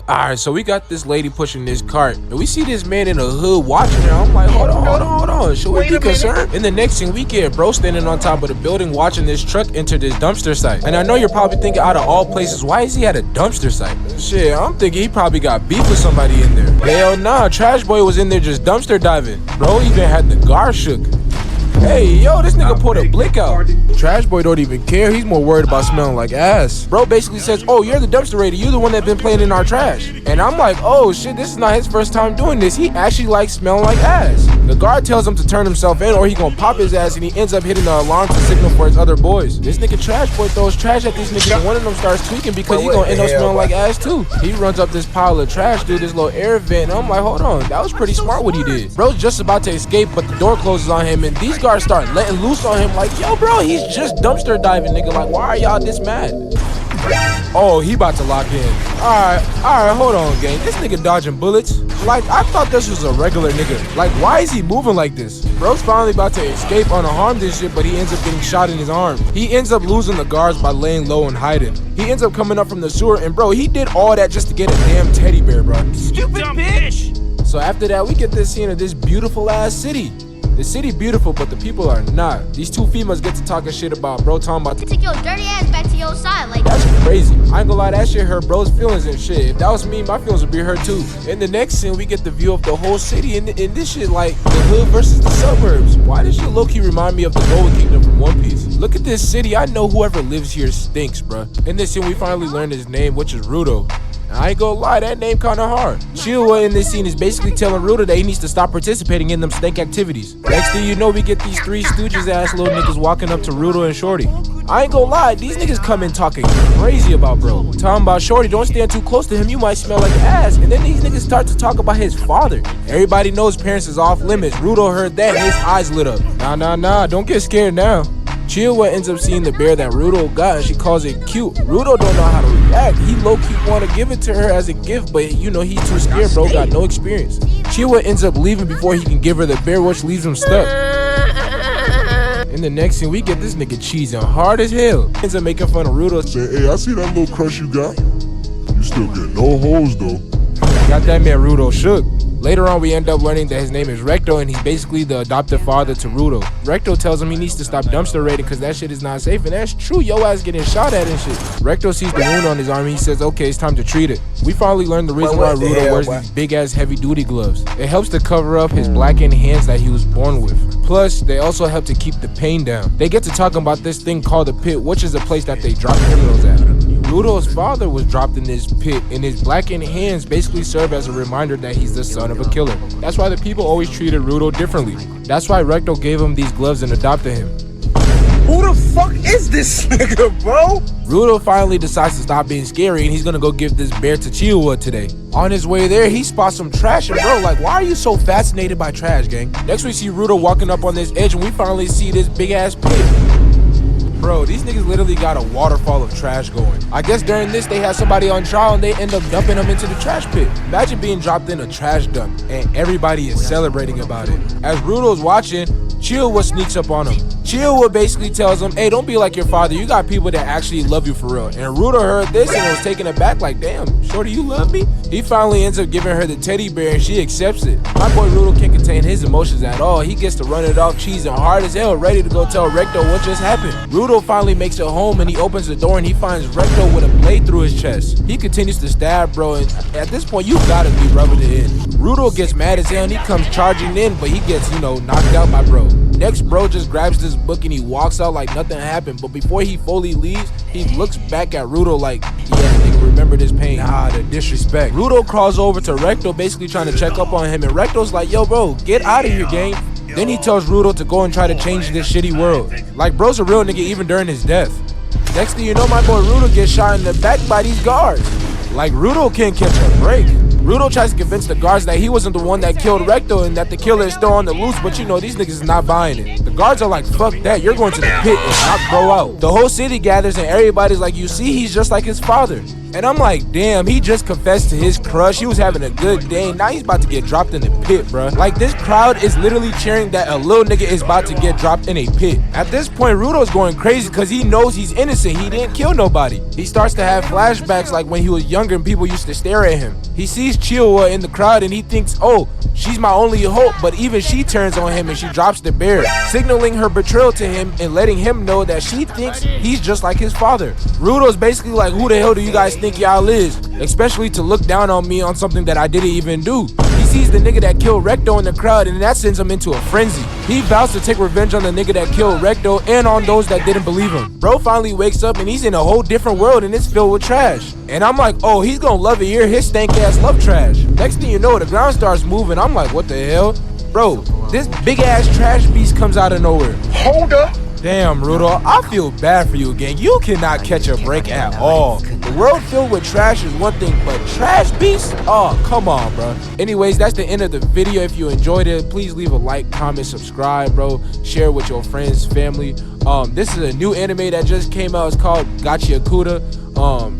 Alright, so we got this lady pushing this cart, and we see this man in the hood watching her. I'm like, hold on. Should we be concerned? In the next scene, we get bro standing on top of the building watching this truck enter this dumpster site. And I know you're probably thinking, out of all places, why is he at a dumpster site? Shit, I'm thinking he probably got beef with somebody in there. Hell nah, Trash Boy was in there just dumpster diving. Bro even had the guard shook. Hey, yo, this nigga pulled a blick out. Trash Boy don't even care. He's more worried about smelling like ass. Bro basically says, oh, you're the dumpster raider. You're the one that been playing in our trash. And I'm like, oh, shit, this is not his first time doing this. He actually likes smelling like ass. The guard tells him to turn himself in or he gonna pop his ass, and he ends up hitting the alarm to signal for his other boys. This nigga Trash Boy throws trash at these niggas, and one of them starts tweaking because he gonna end up smelling like ass too. He runs up this pile of trash through this little air vent, and I'm like, hold on, that was pretty smart what he did. Bro's just about to escape, but the door closes on him, and these guards start letting loose on him like, yo, bro, he's just dumpster diving, nigga. Like, why are y'all this mad? Oh, he about to lock in. Alright, hold on, gang. This nigga dodging bullets. Like, I thought this was a regular nigga. Like, why is he moving like this? Bro's finally about to escape unharmed and shit, but he ends up getting shot in his arm. He ends up losing the guards by laying low and hiding. He ends up coming up from the sewer, and bro, he did all that just to get a damn teddy bear, bro. Stupid bitch! So after that, we get this scene of this beautiful ass city. The city beautiful, but the people are not. These two females get to talking shit about bro talking about take your dirty ass back to your side, like that's crazy. I ain't gonna lie, that shit hurt bro's feelings and shit. If that was me, my feelings would be hurt too. In the next scene, we get the view of the whole city, and this shit like the hood versus the suburbs. Why does shit low-key remind me of the Gold Kingdom from One Piece? Look at this city. I know whoever lives here stinks, bruh. In this scene, we finally learn his name, which is Rudo. I ain't gonna lie, that name kinda hard. Chiyuwa in this scene is basically telling Rudo that he needs to stop participating in them stank activities. Next thing you know, we get these Three Stooges ass little niggas walking up to Rudo and Shorty. I ain't gonna lie, these niggas come in talking crazy about bro. Talking about Shorty, don't stand too close to him, you might smell like ass. And then these niggas start to talk about his father. Everybody knows parents is off limits. Rudo heard that and his eyes lit up. Nah, don't get scared now. Chiyuwa ends up seeing the bear that Rudo got, and she calls it cute. Rudo don't know how to react. He low-key want to give it to her as a gift, but you know he's too scared, bro, got no experience. Chiyuwa ends up leaving before he can give her the bear, which leaves him stuck. In the next scene, we get this nigga cheesing hard as hell. Ends up making fun of Rudo. Say, hey, I see that little crush you got. You still get no hoes though. Got that man Rudo shook. Later on, we end up learning that his name is Recto, and he's basically the adopted father to Rudo. Recto tells him he needs to stop dumpster raiding because that shit is not safe, and that's true. Yo ass getting shot at and shit. Recto sees the wound on his arm, and he says, okay, it's time to treat it. We finally learn the reason why Rudo wears these big ass heavy duty gloves. It helps to cover up his blackened hands that he was born with. Plus, they also help to keep the pain down. They get to talking about this thing called the pit, which is a place that they drop criminals at. Rudo's father was dropped in this pit, and his blackened hands basically serve as a reminder that he's the son of a killer. That's why the people always treated Rudo differently. That's why Recto gave him these gloves and adopted him. Who the fuck is this nigga, bro? Rudo finally decides to stop being scary, and he's gonna go give this bear to Chiyuwa today. On his way there, he spots some trash, and bro, like, why are you so fascinated by trash, gang? Next we see Rudo walking up on this edge, and we finally see this big ass pit. Bro, these niggas literally got a waterfall of trash going. I guess during this, they had somebody on trial and they end up dumping them into the trash pit. Imagine being dropped in a trash dump and everybody is celebrating about it. As Rudo's watching, Chiyuwa sneaks up on him. Chiyuwa basically tells him, hey, don't be like your father. You got people that actually love you for real. And Rudo heard this and was taken aback like, damn, shorty, you love me? He finally ends up giving her the teddy bear and she accepts it. My boy Rudo can't contain his emotions at all. He gets to run it off cheesing hard as hell, ready to go tell Recto what just happened. Rudo finally makes it home and he opens the door and he finds Recto with a blade through his chest. He continues to stab, bro, and at this point, you gotta be rubbing it in. Rudo gets mad as hell and he comes charging in, but he gets, knocked out by bro. Next, bro just grabs this book and he walks out like nothing happened, but before he fully leaves, he looks back at Rudo like, yeah, nigga, remember this pain. Nah, the disrespect. Rudo crawls over to Recto, basically trying to check up on him, and Recto's like, yo, bro, get out of here, gang. Then he tells Rudo to go and try to change this shitty world. Like, bro's a real nigga even during his death. Next thing you know, my boy Rudo gets shot in the back by these guards. Like, Rudo can't catch a break. Rudo tries to convince the guards that he wasn't the one that killed Recto and that the killer is still on the loose, but these niggas is not buying it. The guards are like, fuck that, you're going to the pit and knock bro out. The whole city gathers and everybody's like, you see, he's just like his father. And I'm like, damn, he just confessed to his crush. He was having a good day. Now he's about to get dropped in the pit, bruh. Like, this crowd is literally cheering that a little nigga is about to get dropped in a pit. At this point, Rudo's going crazy because he knows he's innocent. He didn't kill nobody. He starts to have flashbacks like when he was younger and people used to stare at him. He sees Chihuahua in the crowd and he thinks, oh, she's my only hope, but even she turns on him and she drops the bear, signaling her betrayal to him and letting him know that she thinks he's just like his father. Rudo's basically like, who the hell do you guys think y'all is? Especially to look down on me on something that I didn't even do. He sees the nigga that killed Recto in the crowd and that sends him into a frenzy. He vows to take revenge on the nigga that killed Recto and on those that didn't believe him. Bro finally wakes up and he's in a whole different world and it's filled with trash. And I'm like, oh, he's gonna love it here. His stank ass love trash. Next thing you know, the ground starts moving. I'm like, what the hell? Bro, this big ass trash beast comes out of nowhere. Hold up. Damn, Rudo, I feel bad for you, gang. You cannot catch a break at all. The world filled with trash is one thing, but trash beasts? Oh, come on, bro. Anyways, that's the end of the video. If you enjoyed it, please leave a like, comment, subscribe, bro. Share with your friends, family. This is a new anime that just came out. It's called Gachiakuta.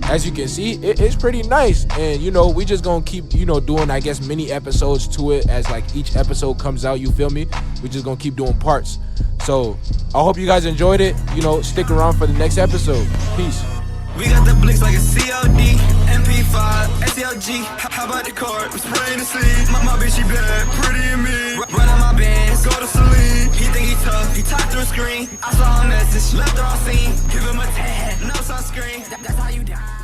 As you can see, it's pretty nice, and you know, we just gonna keep, you know, doing, I guess, mini episodes to it as like each episode comes out, you feel me? We just gonna keep doing parts. So I hope you guys enjoyed it. You know, stick around for the next episode. Peace. We got the blinks like a COD, MP5, SLG. How about the card? I'm spraying the sleep. My bitch, she bad, pretty in me. Run out my bands, go to sleep. He think he tough, he talked through a screen. I saw a message, left her on scene. Give him a 10, no sunscreen. That's how you die.